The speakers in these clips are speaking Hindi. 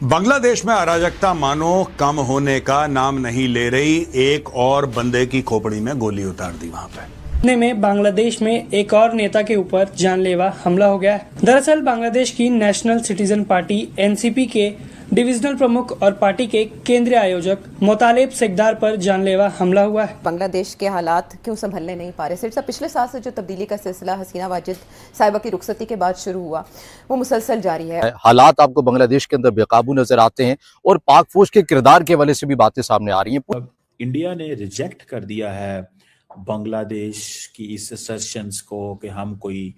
बांग्लादेश में अराजकता मानो कम होने का नाम नहीं ले रही। एक और बंदे की खोपड़ी में गोली उतार दी वहां पे। इतने में बांग्लादेश में एक और नेता के ऊपर जानलेवा हमला हो गया है। दरअसल बांग्लादेश की नेशनल सिटीजन पार्टी एनसीपी के डिविजनल प्रमुख और पार्टी के केंद्रीय आयोजक मोतालेब सेकदार पर जानलेवा हमला हुआ है। बांग्लादेश के हालात क्यों संभलने नहीं पा रहे? सिर्फ पिछले साल से जो तब्दीली का सिलसिला हसीना वाजिद साहिबा की रुखसती के बाद शुरू हुआ, वो मुसलसल जारी है। हालात आपको बांग्लादेश के अंदर बेकाबू नजर आते हैं और पाक फौज के किरदार के हवाले से भी बातें सामने आ रही हैं। इंडिया ने रिजेक्ट कर दिया है बांग्लादेश की इस असर्शंस को कि हम कोई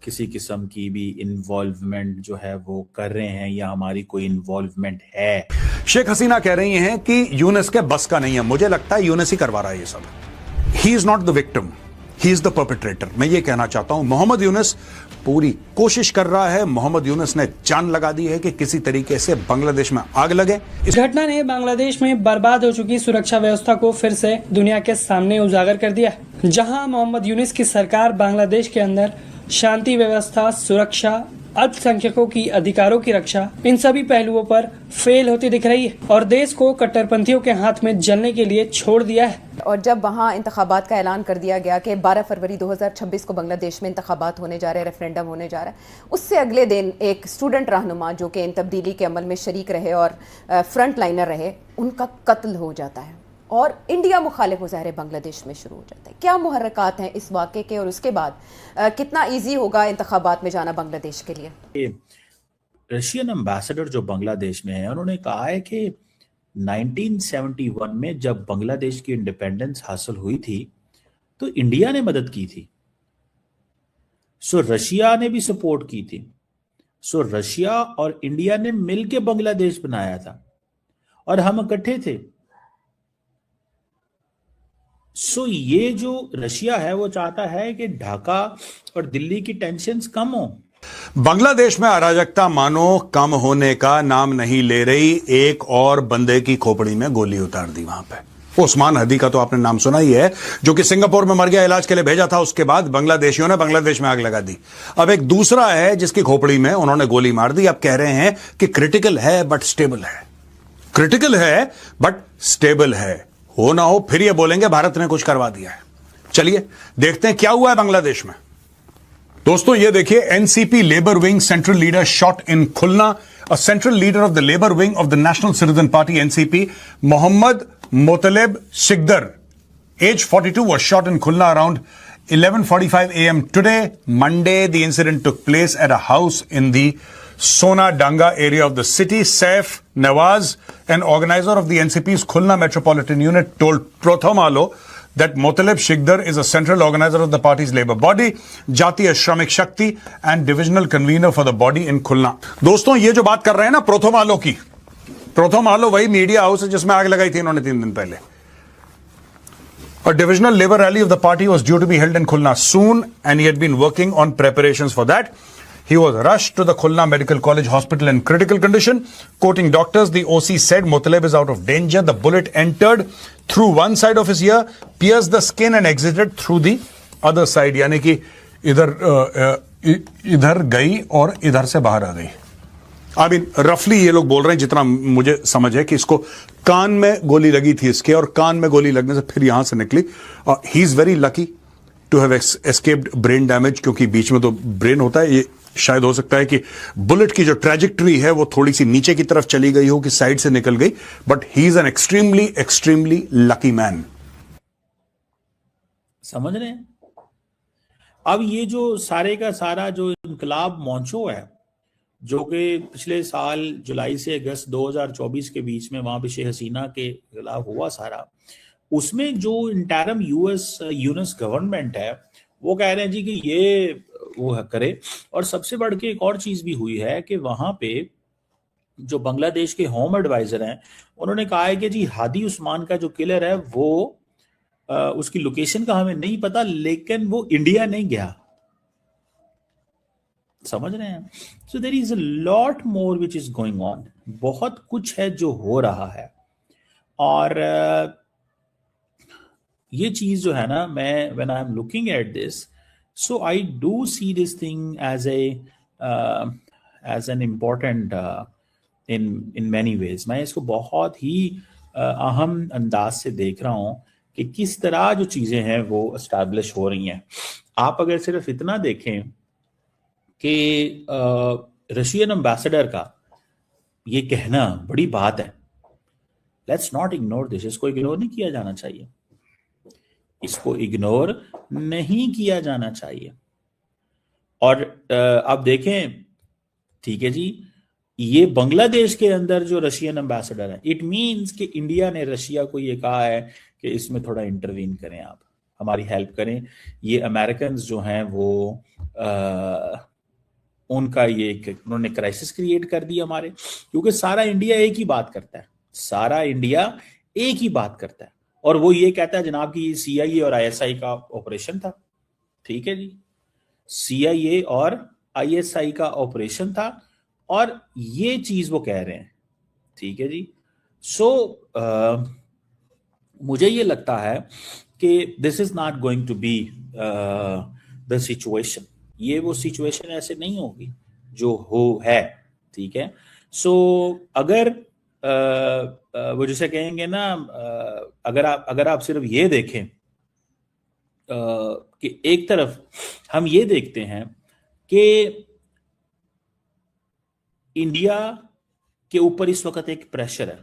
किसी किस्म की भी इन्वॉल्वमेंट जो है वो कर रहे हैं या हमारी कोई इन्वॉल्वमेंट है। शेख हसीना कह रही हैं कि यूनिस के बस का नहीं है। मुझे लगता है यूनिस ही करवा रहा है ये सब। He is not the victim, he is the perpetrator. मैं ये कहना चाहता हूं, मोहम्मद यूनिस पूरी कोशिश कर रहा है। मोहम्मद यूनिस ने जान लगा दी है कि किसी तरीके से बांग्लादेश में आग लगे। इस घटना ने बांग्लादेश में बर्बाद हो चुकी सुरक्षा व्यवस्था को फिर से दुनिया के सामने उजागर कर दिया। जहां मोहम्मद यूनिस की सरकार बांग्लादेश के अंदर शांति व्यवस्था, सुरक्षा, अल्पसंख्यकों की अधिकारों की रक्षा, इन सभी पहलुओं पर फेल होती दिख रही है और देश को कट्टरपंथियों के हाथ में जलने के लिए छोड़ दिया है। और जब वहाँ इंतखाबात का ऐलान कर दिया गया कि 12 फरवरी 2026 को बांग्लादेश में इंतखाबात होने जा रहे हैं, रेफरेंडम होने जा रहा है, उससे अगले दिन एक स्टूडेंट रहनुमा जो कि इन तब्दीली के अमल में शरीक रहे और फ्रंट लाइनर रहे, उनका कत्ल हो जाता है और इंडिया मुखालिफ मुजाहरे बांग्लादेश में शुरू हो जाता है। क्या मुहर्रकात हैं इस वाक़े के और उसके बाद कितना ईजी होगा इंतखाबात में जाना बांग्लादेश के लिए? रशियन एम्बेसडर जो बांग्लादेश में है, उन्होंने कहा है कि 1971 में जब बांग्लादेश की इंडिपेंडेंस हासिल हुई थी तो इंडिया ने मदद की थी, सो रशिया ने भी सपोर्ट की थी, सो रशिया और इंडिया ने मिलकर बांग्लादेश बनाया था और हम इकट्ठे थे। सो ये जो रशिया है वो चाहता है कि ढाका और दिल्ली की टेंशन्स कम हो। बांग्लादेश में अराजकता मानो कम होने का नाम नहीं ले रही। एक और बंदे की खोपड़ी में गोली उतार दी वहां पे। उस्मान हदी का तो आपने नाम सुना ही है, जो कि सिंगापुर में मर गया, इलाज के लिए भेजा था। उसके बाद बांग्लादेशियों ने बांग्लादेश में आग लगा दी। अब एक दूसरा है जिसकी खोपड़ी में उन्होंने गोली मार दी। अब कह रहे हैं कि क्रिटिकल है बट स्टेबल है। क्रिटिकल है बट स्टेबल है। हो ना हो फिर ये बोलेंगे भारत ने कुछ करवा दिया है। चलिए देखते हैं क्या हुआ है बांग्लादेश में। दोस्तों ये देखिए, NCP labour wing central leader shot in Khulna. A central leader of the labour wing of the national citizen party NCP, Mohammad Motaleb Sikder, age 42, was shot in Khulna around 11:45 a.m. today, Monday. The incident took place at a house in the Sonadanga area of the city. Saif Nawaz, an organizer of the NCP's Khulna Metropolitan Unit, told Protham Alo that Motaleb Shikdar is a central organizer of the party's labor body, Jatiya Shramik Shakti, and divisional convener for the body in Khulna. दोस्तों ये जो बात कर रहे हैं ना प्रोथम आलो की, प्रोथम आलो वही मीडिया हाउस है जिसमें आग लगाई थी इन्होंने 3 दिन पहले। A divisional labor rally of the party was due to be held in Khulna soon, and he had been working on preparations for that. He was rushed to the Khulna Medical College Hospital in critical condition. Quoting doctors, the OC said Motaleb is out of danger. The bullet entered through one side of his ear, pierced the skin and exited through the other side. यानी कि इधर गई और इधर से बाहर आ गई। आई मीन रफली ये लोग बोल रहे हैं, जितना मुझे समझ है, कि इसको कान में गोली लगी थी इसके, और कान में गोली लगने से फिर यहां से निकली। He is very lucky to have escaped brain damage, क्योंकि बीच में तो ब्रेन होता है। ये शायद हो सकता है कि बुलेट की जो ट्रैजेक्टरी है वो थोड़ी सी नीचे की तरफ चली गई हो, कि साइड से निकल गई, but he is an extremely lucky man. समझ रहे हैं? अब ये जो सारे का सारा जो इनकलाब मौचो है, जो कि पिछले साल जुलाई से अगस्त 2024 के बीच में वहां पे शेख हसीना के खिलाफ हुआ सारा, उसमें जो इंटरम यूएस गवर्नमेंट है वो कह रहे हैं जी कि ये वो करे। और सबसे बढ़ के एक और चीज भी हुई है कि वहां पे जो बांग्लादेश के होम एडवाइजर हैं, उन्होंने कहा है कि जी हादी उस्मान का जो किलर है वो उसकी लोकेशन का हमें नहीं पता, लेकिन वो इंडिया नहीं गया। समझ रहे हैं? So there is a lot more which is going on. बहुत कुछ है जो हो रहा है। और ये चीज जो है ना, मैं when I am looking at this, so I do see this thing as an important in many ways. मैं इसको बहुत ही अहम अंदाज से देख रहा हूं कि किस तरह जो चीजें हैं वो एस्टैब्लिश हो रही हैं। आप अगर सिर्फ इतना देखें कि रशियन एम्बेसडर का ये कहना बड़ी बात है, लेट्स नॉट इग्नोर दिस। इसको इग्नोर नहीं किया जाना चाहिए, इसको इग्नोर नहीं किया जाना चाहिए। और आप देखें, ठीक है जी, ये बांग्लादेश के अंदर जो रशियन एम्बेसडर है, इट मींस कि इंडिया ने रशिया को ये कहा है कि इसमें थोड़ा इंटरवीन करें, आप हमारी हेल्प करें। ये अमेरिकन जो हैं वो उनका ये उन्होंने क्राइसिस क्रिएट कर दिया हमारे, क्योंकि सारा इंडिया एक ही बात करता है, सारा इंडिया एक ही बात करता है, और वो ये कहता है जनाब कि ये CIA और ISI का ऑपरेशन था। ठीक है जी, CIA और ISI का ऑपरेशन था, और ये चीज वो कह रहे हैं। ठीक है जी। सो मुझे ये लगता है कि this is not going to be the situation. ये वो सिचुएशन ऐसे नहीं होगी जो हो है। ठीक है। सो अगर वो जिसे कहेंगे ना, अगर आप सिर्फ ये देखें कि एक तरफ हम ये देखते हैं कि इंडिया के ऊपर इस वक्त एक प्रेशर है,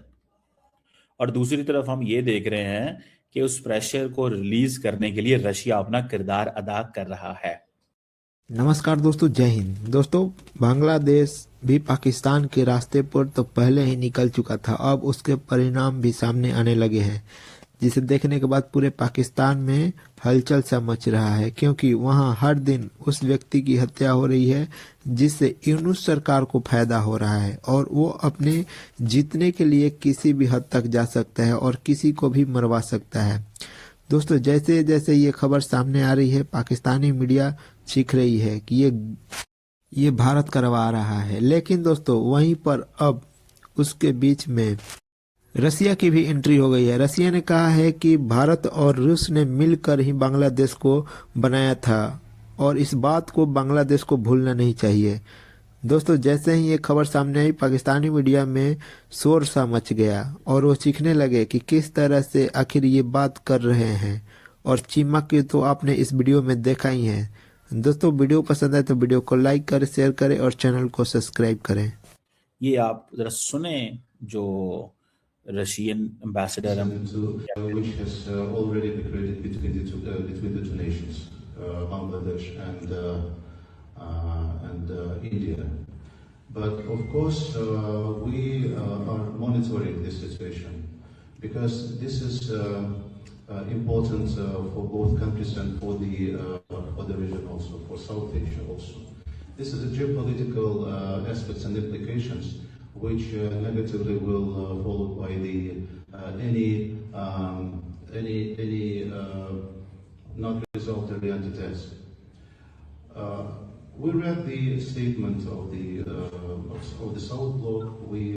और दूसरी तरफ हम ये देख रहे हैं कि उस प्रेशर को रिलीज करने के लिए रशिया अपना किरदार अदा कर रहा है। नमस्कार दोस्तों, जय हिंद। दोस्तों, बांग्लादेश भी पाकिस्तान के रास्ते पर तो पहले ही निकल चुका था, अब उसके परिणाम भी सामने आने लगे हैं, जिसे देखने के बाद पूरे पाकिस्तान में हलचल सा मच रहा है, क्योंकि वहां हर दिन उस व्यक्ति की हत्या हो रही है जिससे यूनुस सरकार को फायदा हो रहा है, और वो अपने जीतने के लिए किसी भी हद तक जा सकता है और किसी को भी मरवा सकता है। दोस्तों, जैसे जैसे ये खबर सामने आ रही है, पाकिस्तानी मीडिया चीख रही है कि ये भारत करवा रहा है, लेकिन दोस्तों वहीं पर अब उसके बीच में रसिया की भी एंट्री हो गई है। रसिया ने कहा है कि भारत और रूस ने मिलकर ही बांग्लादेश को बनाया था, और इस बात को बांग्लादेश को भूलना नहीं चाहिए। दोस्तों, जैसे ही ये खबर सामने आई, पाकिस्तानी मीडिया में शोर सा मच गया और वो चीखने लगे कि किस तरह से आखिर ये बात कर रहे हैं, और चिमक के तो आपने इस वीडियो में देखा ही है। दोस्तों, वीडियो पसंद आए तो वीडियो को लाइक करें, शेयर करें और चैनल को सब्सक्राइब करें। ये आप जरा सुने जो Russian ambassador which has already been created between the two nations, Bangladesh and India. But of course, we are monitoring this situation because this is important for both countries and for the region also, for South Asia also. This is a geopolitical aspects and implications which negatively will followed by any not result-oriented test. We read the statement of the South Bloc. We